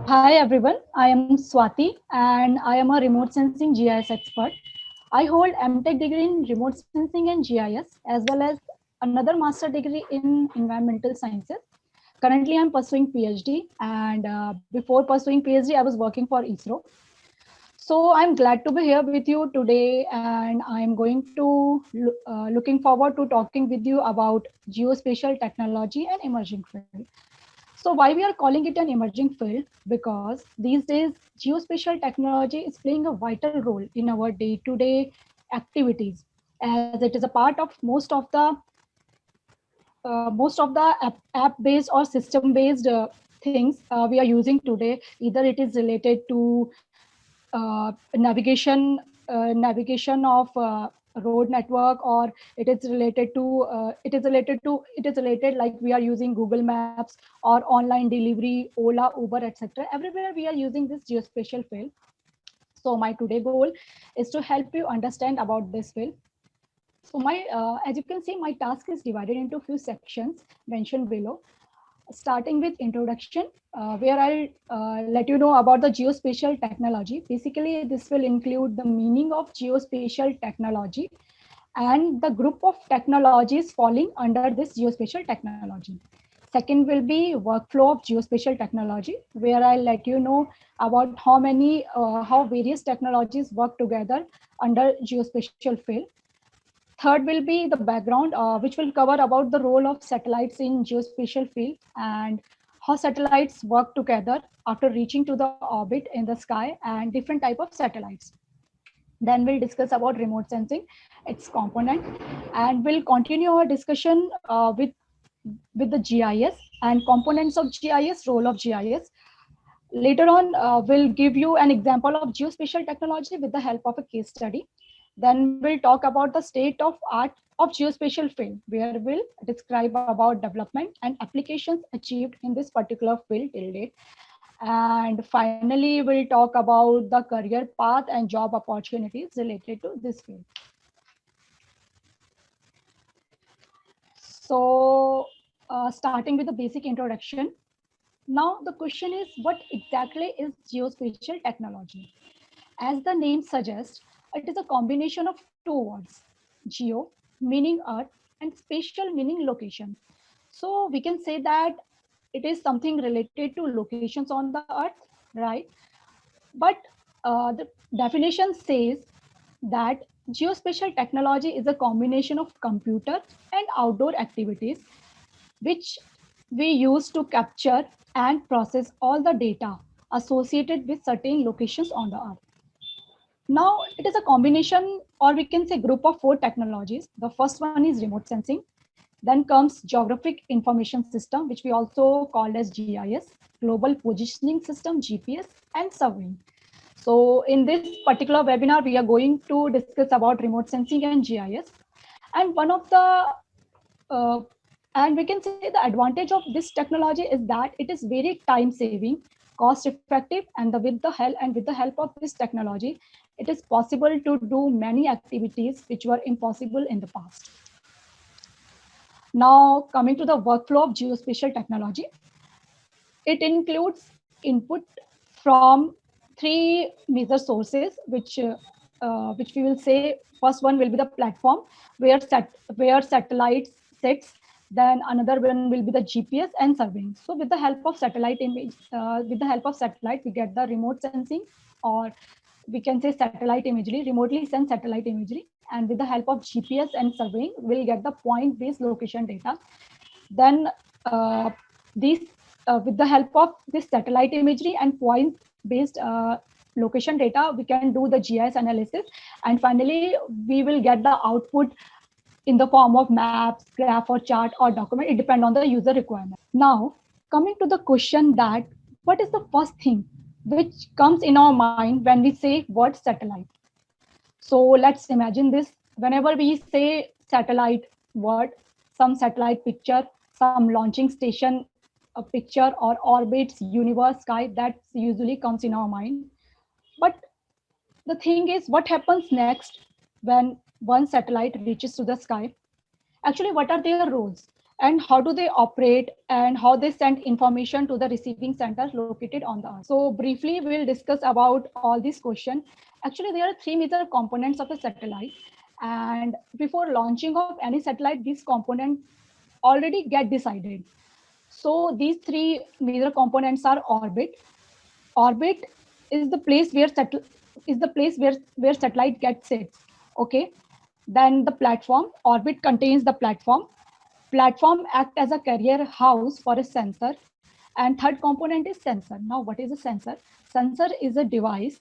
Hi everyone, I am Swati and I am a remote sensing GIS expert. I hold MTech degree in remote sensing and GIS as well as another master degree in environmental sciences. Currently I'm pursuing PhD and before pursuing PhD I was working for ISRO. So I'm glad to be here with you today and I'm going to looking forward to talking with you about geospatial technology and emerging field. So why we are calling it an emerging field? Because these days geospatial technology is playing a vital role in our day-to-day activities, as it is a part of most of the app-based or system-based things we are using today. Either it is related to navigation of road network, or it is related like we are using Google Maps or online delivery, Ola, Uber, etc. Everywhere we are using this geospatial field. So my today goal is to help you understand about this field. So as you can see, my task is divided into few sections mentioned below, starting with introduction, where I'll let you know about the geospatial technology. Basically, this will include the meaning of geospatial technology and the group of technologies falling under this geospatial technology. Second will be workflow of geospatial technology, where I'll let you know about how various technologies work together under geospatial field. Third will be the background, which will cover about the role of satellites in geospatial field and how satellites work together after reaching to the orbit in the sky and different type of satellites. Then we'll discuss about remote sensing, its component, and we'll continue our discussion with the GIS and components of GIS, role of GIS. Later on, we'll give you an example of geospatial technology with the help of a case study. Then we'll talk about the state of art of geospatial field, where we'll describe about development and applications achieved in this particular field till date. And finally, we'll talk about the career path and job opportunities related to this field. So, starting with the basic introduction. Now, the question is, what exactly is geospatial technology? As the name suggests, it is a combination of two words, geo, meaning earth, and spatial, meaning location. So we can say that it is something related to locations on the earth, right? But the definition says that geospatial technology is a combination of computer and outdoor activities which we use to capture and process all the data associated with certain locations on the earth. Now, it is a combination, or we can say group of four technologies. The first one is remote sensing. Then comes geographic information system, which we also call as GIS, global positioning system, GPS, and surveying. So in this particular webinar, we are going to discuss about remote sensing and GIS. And one of the uh, and we can say the advantage of this technology is that it is very time saving, cost effective, and with the help of this technology, it is possible to do many activities which were impossible in the past. Now, coming to the workflow of geospatial technology, it includes input from three major sources, which we will say first one will be the platform where satellites sits. Then another one will be the GPS and surveying. So with the help of satellite, we get the remote sensing, or we can say satellite imagery, remotely sent satellite imagery. And with the help of GPS and surveying, we'll get the point-based location data. Then these with the help of this satellite imagery and point-based location data, we can do the GIS analysis. And finally, we will get the output in the form of maps, graph, or chart, or document. It depends on the user requirement. Now, coming to the question that what is the first thing which comes in our mind when we say word satellite? So let's imagine this. Whenever we say satellite word, some satellite picture, some launching station a picture, or orbits, universe, sky, that usually comes in our mind. But the thing is, what happens next when one satellite reaches to the sky? Actually, what are their roles? and how do they operate, and how they send information to the receiving centers located on the Earth. So briefly, we'll discuss about all these questions. Actually, there are three major components of a satellite. And before launching of any satellite, these components already get decided. So these three major components are orbit. Orbit is the place where where satellite gets sits. Okay. Then the platform. Orbit contains the platform. Platform act as a carrier house for a sensor. And third component is sensor. Now, what is a sensor? Sensor is a device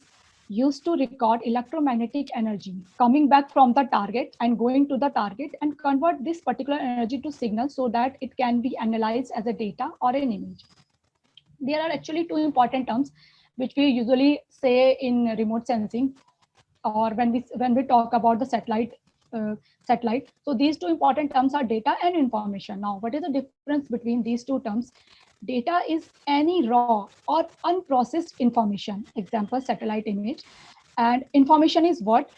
used to record electromagnetic energy coming back from the target and going to the target and convert this particular energy to signal so that it can be analyzed as a data or an image. There are actually two important terms which we usually say in remote sensing, or when we talk about the satellite. So these two important terms are data and information. Now, what is the difference between these two terms? Data is any raw or unprocessed information, example satellite image. And information is what?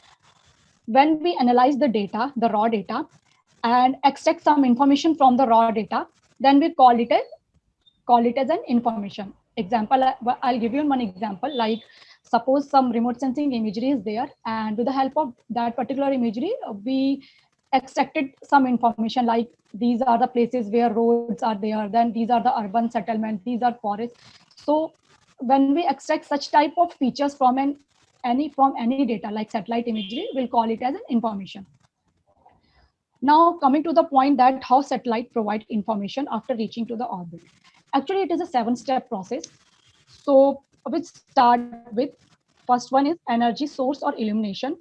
When we analyze the data, the raw data, and extract some information from the raw data, then we call it as an information. Example, I'll give you one example. Like, suppose some remote sensing imagery is there, and with the help of that particular imagery, we extracted some information like these are the places where roads are there, then these are the urban settlements, these are forests. So when we extract such type of features from any data like satellite imagery, we'll call it as an information. Now, coming to the point that how satellite provide information after reaching to the orbit. Actually, it is a 7-step process. So which start with, first one is energy source or illumination.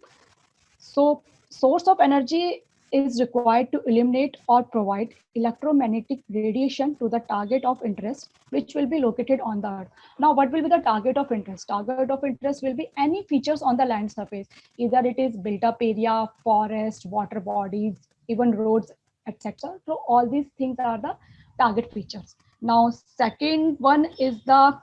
So source of energy is required to illuminate or provide electromagnetic radiation to the target of interest, which will be located on the Earth. Now, what will be the target of interest? Target of interest will be any features on the land surface. Either it is built up area, forest, water bodies, even roads, etc. So all these things are the target features. Now, second one is the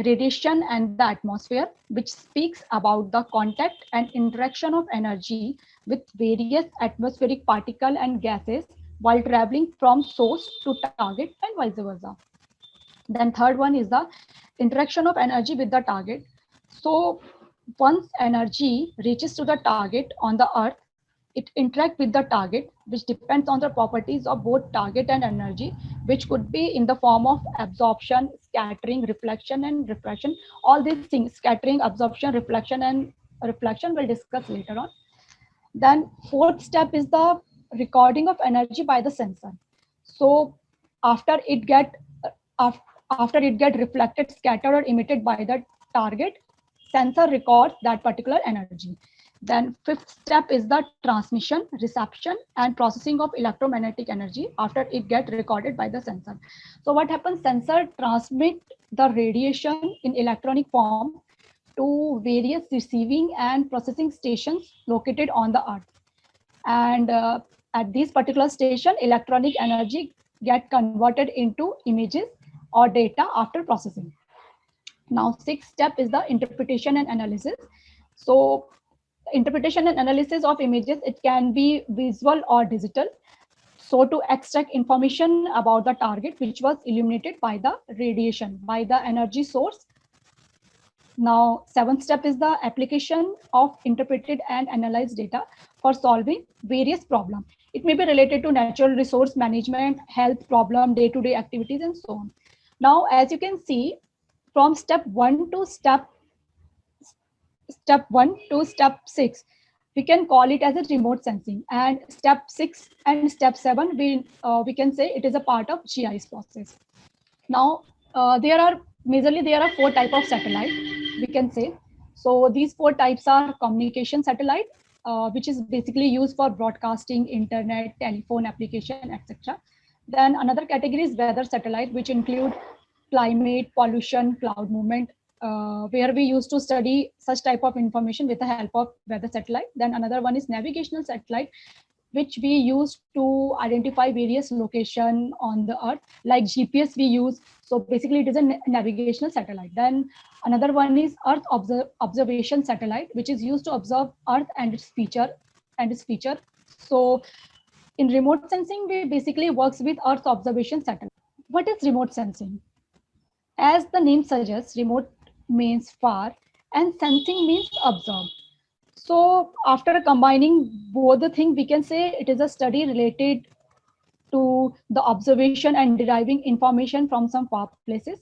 radiation and the atmosphere, which speaks about the contact and interaction of energy with various atmospheric particles and gases while traveling from source to target and vice versa. Then third one is the interaction of energy with the target. So once energy reaches to the target on the Earth, it interacts with the target, which depends on the properties of both target and energy, which could be in the form of absorption, scattering, reflection, and refraction. All these things, scattering, absorption, reflection, and reflection, we'll discuss later on. Then fourth step is the recording of energy by the sensor. So after it get after it get reflected, scattered, or emitted by the target, sensor records that particular energy. Then fifth step is the transmission, reception, and processing of electromagnetic energy after it get recorded by the sensor. So what happens? Sensor transmit the radiation in electronic form to various receiving and processing stations located on the Earth. And at this particular station, electronic energy get converted into images or data after processing. Now, sixth step is the interpretation and analysis. So interpretation and analysis of images, it can be visual or digital. So to extract information about the target, which was illuminated by the radiation, by the energy source. Now, seventh step is the application of interpreted and analyzed data for solving various problems. It may be related to natural resource management, health problem, day-to-day activities, and so on. Now, as you can see, from step 6, we can call it as a remote sensing. And step 6 and step 7, we can say it is a part of GIS process. Now, there are 4 types of satellite, we can say. So these 4 types are communication satellite, which is basically used for broadcasting, internet, telephone application, etc. Then another category is weather satellite, which include climate, pollution, cloud movement, where we used to study such type of information with the help of weather satellite. Then another one is navigational satellite, which we use to identify various location on the Earth, like GPS we use. So basically, it is a navigational satellite. Then another one is Earth observation satellite, which is used to observe Earth and its feature. So In remote sensing, we basically works with Earth observation satellite. What is remote sensing? As the name suggests, remote means far and sensing means observe. So after combining both the things, we can say it is a study related to the observation and deriving information from some far places.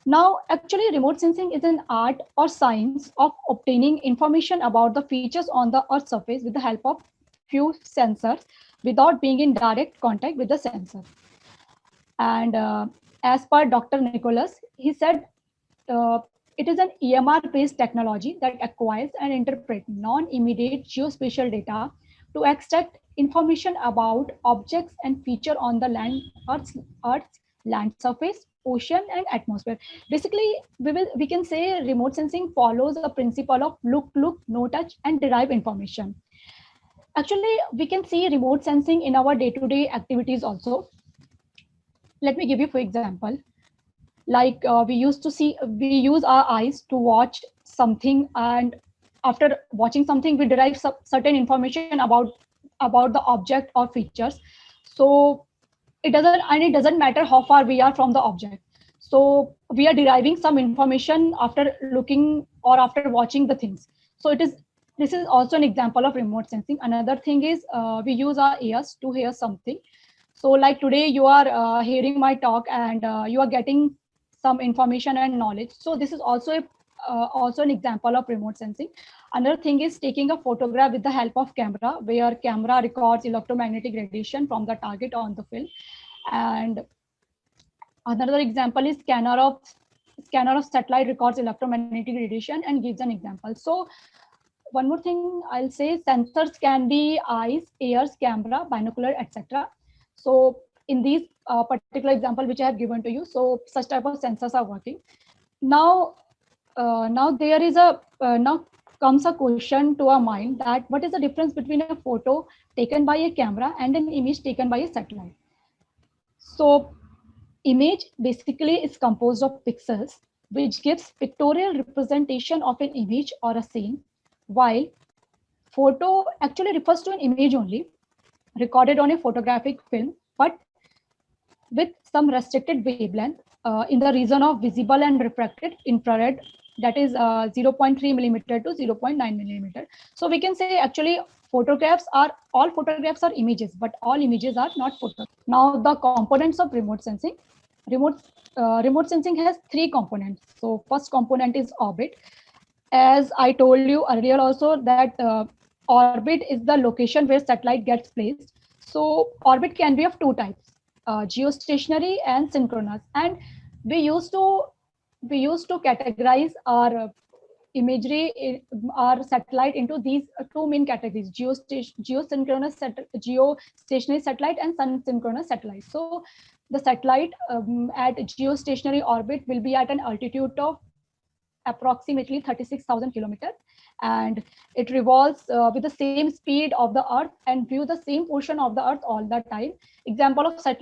Now, actually, remote sensing is an art or science of obtaining information about the features on the Earth's surface with the help of few sensors without being in direct contact with the sensor. And as per Dr. Nicholas, he said it is an EMR-based technology that acquires and interprets non-immediate geospatial data to extract information about objects and feature on the land, Earth's land surface, ocean, and atmosphere. Basically, we can say remote sensing follows a principle of look, no touch, and derive information. Actually, we can see remote sensing in our day-to-day activities also. Let me give you for example. Like we use our eyes to watch something, and after watching something we derive certain information about the object or features. So it doesn't matter how far we are from the object, so we are deriving some information after looking or after watching the things. So this is also an example of remote sensing. Another thing is we use our ears to hear something. So like today you are hearing my talk, and you are getting some information and knowledge. So this is also an example of remote sensing. Another thing is taking a photograph with the help of camera, where camera records electromagnetic radiation from the target on the film. And another example is scanner of satellite records electromagnetic radiation and gives an example. So one more thing I'll say, sensors can be eyes, ears, camera, binocular, etc. So in these particular example which I have given to you, so such type of sensors are working. Now, now comes a question to our mind, that what is the difference between a photo taken by a camera and an image taken by a satellite? So image basically is composed of pixels, which gives pictorial representation of an image or a scene, while photo actually refers to an image only, recorded on a photographic film, but with some restricted wavelength in the region of visible and refracted infrared, that is 0.3 millimeter to 0.9 millimeter. So we can say actually all photographs are images, but all images are not photos. Now the components of remote sensing. Remote sensing has three components. So first component is orbit. As I told you earlier also that orbit is the location where satellite gets placed. So orbit can be of two types, geostationary and synchronous. And we used to categorize our our satellite into these two main categories: geostationary satellite and sun synchronous satellite. So the satellite at geostationary orbit will be at an altitude of approximately 36,000 kilometers, and it revolves with the same speed of the Earth and view the same portion of the Earth all the time. Example of such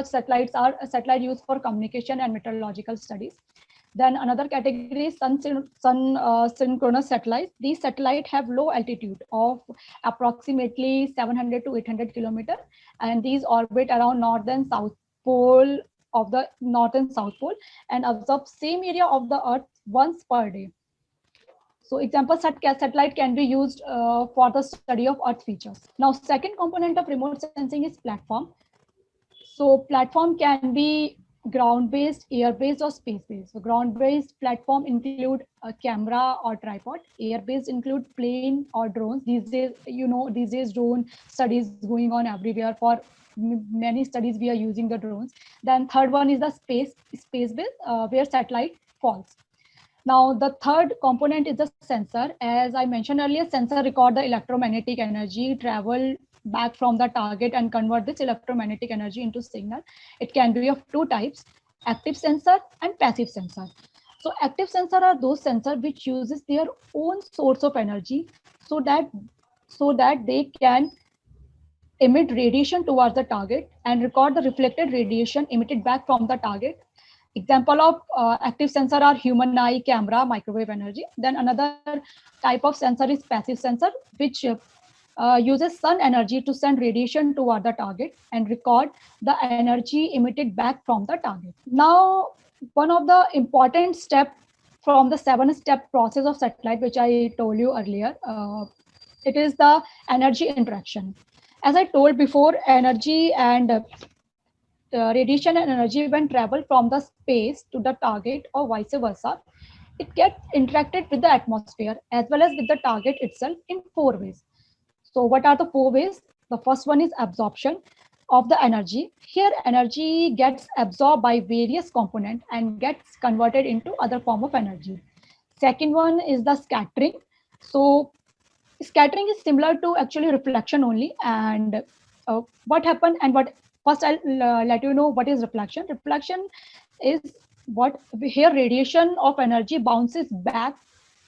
satellites are a satellite used for communication and meteorological studies. Then another category is synchronous satellites. These satellites have low altitude of approximately 700 to 800 kilometers, and these orbit around north and south pole of the north and south pole, and absorb same area of the Earth once per day. So example satellite can be used for the study of Earth features. Now, second component of remote sensing is platform. So platform can be ground-based, air-based, or space-based. So ground-based platform include a camera or tripod. Air-based include plane or drones. These days, drone studies going on everywhere. For many studies, we are using the drones. Then third one is the space-based, where satellite falls. Now, the third component is the sensor. As I mentioned earlier, sensor record the electromagnetic energy, travel back from the target and convert this electromagnetic energy into signal. It can be of two types, active sensor and passive sensor. So active sensor are those sensors which uses their own source of energy so that they can emit radiation towards the target and record the reflected radiation emitted back from the target. Example of active sensor are human eye, camera, microwave energy. Then another type of sensor is passive sensor, which uses sun energy to send radiation toward the target and record the energy emitted back from the target. Now, one of the important steps from the 7-step process of satellite, which I told you earlier, it is the energy interaction. As I told before, energy and radiation and energy, when travel from the space to the target or vice versa, it gets interacted with the atmosphere as well as with the target itself in 4 ways. So what are the 4 ways? The first one is absorption of the energy. Here energy gets absorbed by various components and gets converted into other form of energy. Second one is the scattering. So scattering is similar to actually reflection only. And what happened and what first I'll let you know what is reflection. Reflection is what here radiation of energy bounces back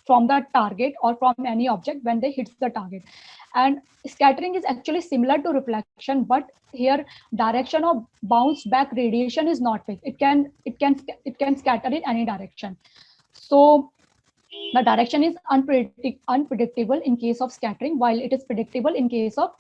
from the target or from any object when they hit the target, and scattering is actually similar to reflection, but here direction of bounce back radiation is not fixed. It can scatter in any direction. So the direction is unpredictable in case of scattering, while it is predictable in case of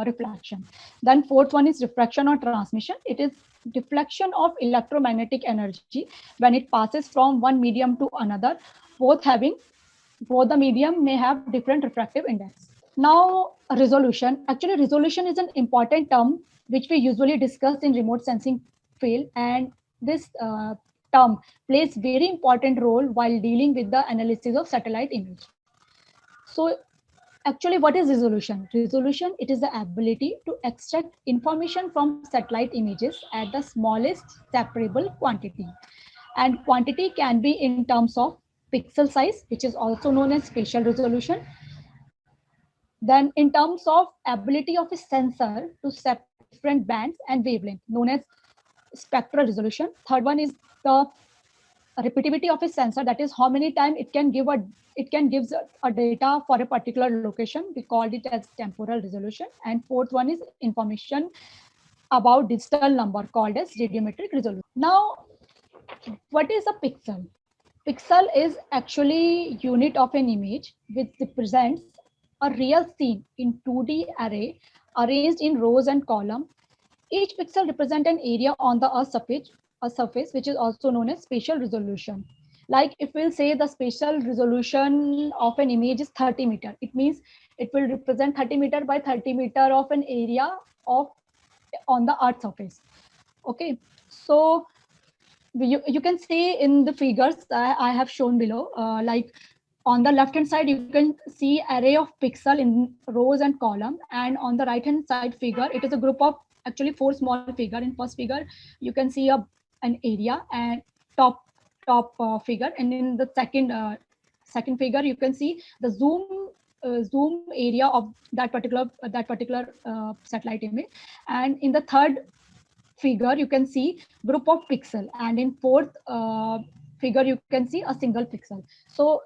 reflection. Then fourth one is refraction or transmission. It is deflection of electromagnetic energy when it passes from one medium to another, both the medium may have different refractive index. Now, resolution. Actually, resolution is an important term which we usually discuss in remote sensing field, and this term plays very important role while dealing with the analysis of satellite image. So actually, what is resolution? Resolution, it is the ability to extract information from satellite images at the smallest separable quantity. And quantity can be in terms of pixel size, which is also known as spatial resolution. Then in terms of ability of a sensor to separate different bands and wavelength, known as spectral resolution. Third one is the repeativity of a sensor, that is how many times it can give a data for a particular location. We called it as temporal resolution. And fourth one is information about digital number called as radiometric resolution. Now, what is a pixel? Pixel is actually unit of an image which represents a real scene in 2D array arranged in rows and columns. Each pixel represents an area on the Earth surface, which is also known as spatial resolution. Like if we'll say the spatial resolution of an image is 30 meter, it means it will represent 30 meter by 30 meter of an area of on the Earth surface. Okay, so you can see in the figures I have shown below, like on the left hand side, you can see array of pixel in rows and column. And on the right hand side figure, it is a group of actually 4 small figure. In first figure, you can see an area and top figure. And in the second figure, you can see the zoom area of that particular satellite image. And in the third figure, you can see group of pixel. And in fourth figure, you can see a single pixel. So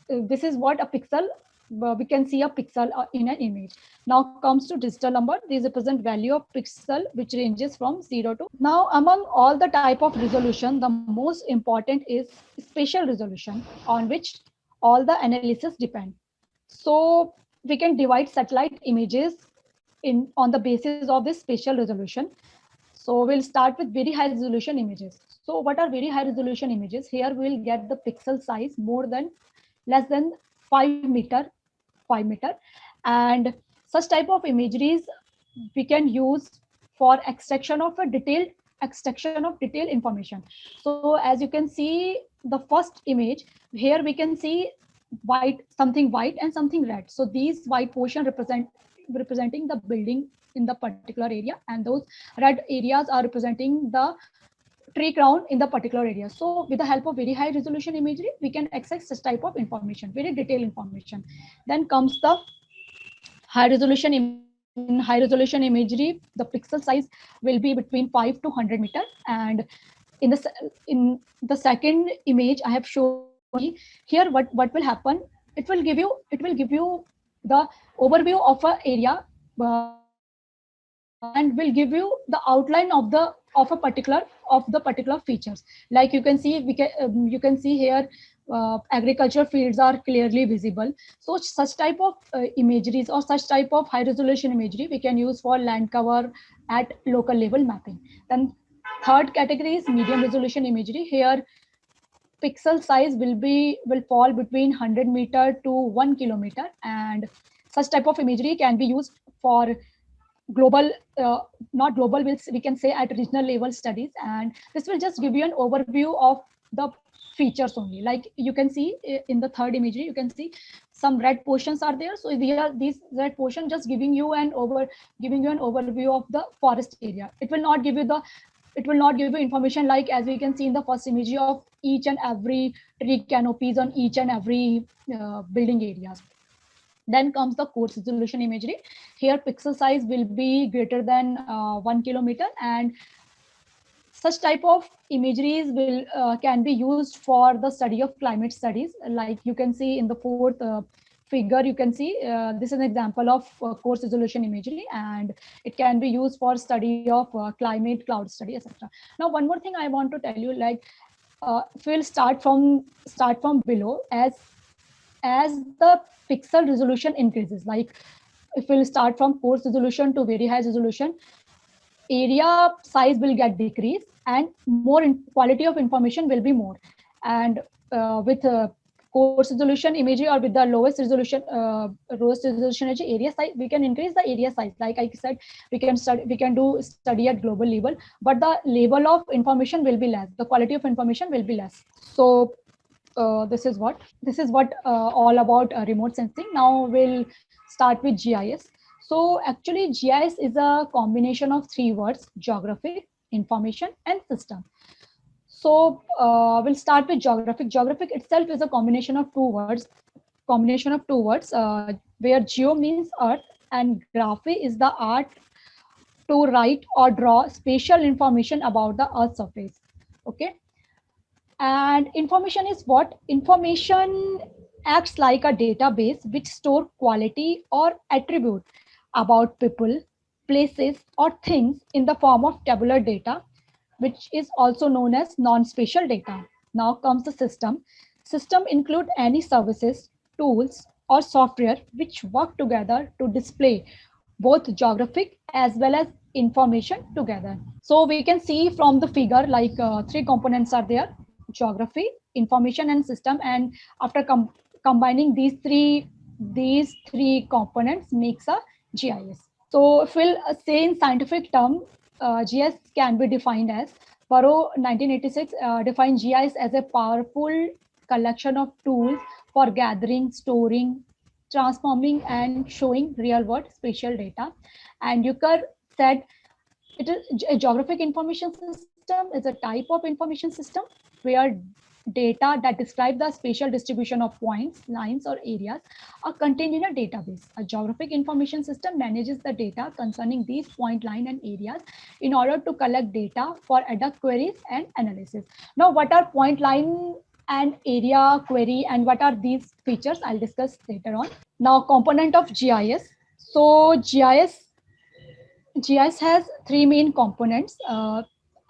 this is what a pixel, we can see a pixel in an image. Now comes to digital number. These represent value of pixel which ranges from 0 to. Now among all the type of resolution, the most important is spatial resolution, on which all the analysis depend. So we can divide satellite images on the basis of this spatial resolution. So we'll start with very high resolution images. So what are very high resolution images? Here we'll get the pixel size less than 5 meter, and such type of imageries we can use for extraction of detailed information. So as you can see the first image, here we can see something white and something red. So these white portion representing the building in the particular area, and those red areas are representing the tree crown in the particular area. So with the help of very high resolution imagery, we can access this type of information, very detailed information. Then comes the high resolution. In high resolution imagery, the pixel size will be between 5 to 100 meter. And in the second image I have shown here, what will happen? It will give you the overview of an area and will give you the outline of the particular features. Like you can see, you can see here agricultural fields are clearly visible. So such type of imageries or such type of high resolution imagery we can use for land cover at local level mapping. Then third category is medium resolution imagery. Here pixel size will fall between 100 meter to 1 kilometer, and such type of imagery can be used for global, not global, we can say at regional level studies. And this will just give you an overview of the features only. Like you can see in the third imagery, you can see some red portions are there. So these red portion just giving you an overview of the forest area. It will not give you information like as we can see in the first image of each and every tree canopies on each and every building areas. Then comes the coarse resolution imagery. Here pixel size will be greater than 1 kilometer, and such type of imageries will can be used for the study of climate studies. Like you can see in the fourth figure, you can see this is an example of coarse resolution imagery, and it can be used for study of climate, cloud study, etc. Now one more thing I want to tell you, like if we'll start from below, as the pixel resolution increases, like if we'll start from coarse resolution to very high resolution, area size will get decreased and more quality of information will be more. And with coarse resolution imagery, or with the lowest resolution area size, we can increase the area size. Like I said, we can do study at global level, but the level of information will be less, the quality of information will be less. So this is what all about remote sensing. Now we'll start with GIS. So actually GIS is a combination of three words: geographic, information, and system. So we'll start with geographic. Geographic itself is a combination of two words, where geo means earth and graphy is the art to write or draw spatial information about the earth's surface. Okay. And information is what? Information acts like a database which store quality or attribute about people, places, or things in the form of tabular data, which is also known as non-spatial data. Now comes the system. System include any services, tools, or software which work together to display both geographic as well as information together. So we can see from the figure, like three components are there: geography, information, and system. And after combining these three components makes a GIS. So if we'll say in scientific term, GIS can be defined as, Burrow 1986 defined GIS as a powerful collection of tools for gathering, storing, transforming, and showing real world spatial data. And Eucker said it is a geographic information system is a type of information system where data that describe the spatial distribution of points, lines, or areas are contained in a database. A geographic information system manages the data concerning these point, line, and areas in order to collect data for ad hoc queries and analysis. Now, what are point, line, and area query, and what are these features? I'll discuss later on. Now, component of GIS. So GIS has three main components,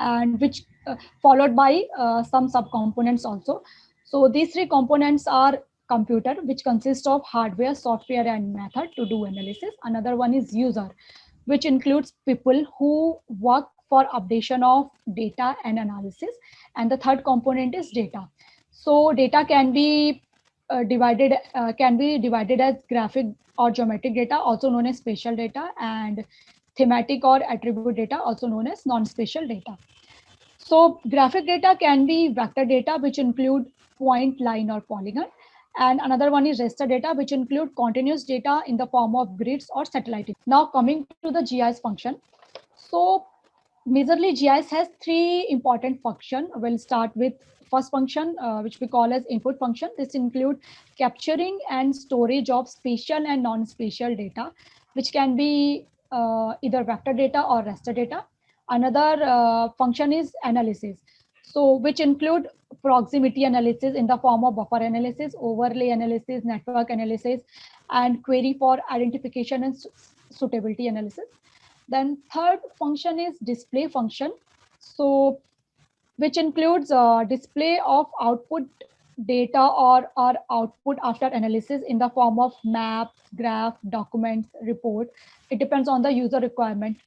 and which followed by some subcomponents also. So these three components are computer, which consists of hardware, software, and method to do analysis. Another one is user, which includes people who work for updation of data and analysis. And the third component is data. So data can be divided as graphic or geometric data, also known as spatial data, and thematic or attribute data, also known as non-spatial data. So graphic data can be vector data, which include point, line, or polygon. And another one is raster data, which include continuous data in the form of grids or satellite. Now coming to the GIS function. So majorly GIS has three important functions. We'll start with first function, which we call as input function. This include capturing and storage of spatial and non-spatial data, which can be either vector data or raster data. Another function is analysis, so which include proximity analysis in the form of buffer analysis, overlay analysis, network analysis, and query for identification and suitability analysis. Then third function is display function. So which includes display of output data or output after analysis in the form of maps, graph, documents, report. It depends on the user requirement.